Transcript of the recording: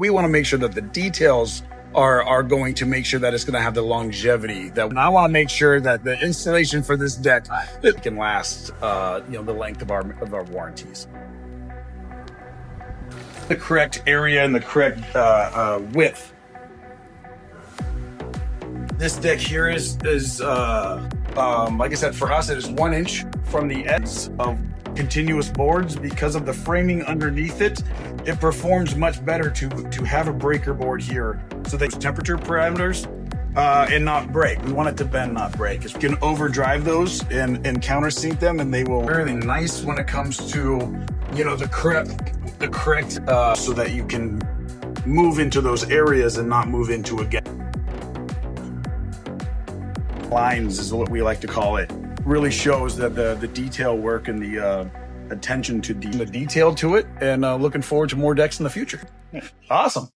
We want to make sure that the details are going to make sure that it's going to have the longevity that I want to make sure that the installation for this deck it can last the length of our warranties. The correct area and the correct width. This deck here is like I said, for us it is 1 inch from the edge of continuous boards. Because of the framing underneath it, it performs much better to have a breaker board here so that temperature parameters and not break. We want it to bend, not break. You can overdrive those and countersink them, and they will really nice when it comes to the correct so that you can move into those areas and not move into again. Lines is what we like to call it. Really shows that the detail work and the attention to the detail to it, and looking forward to more decks in the future. Awesome.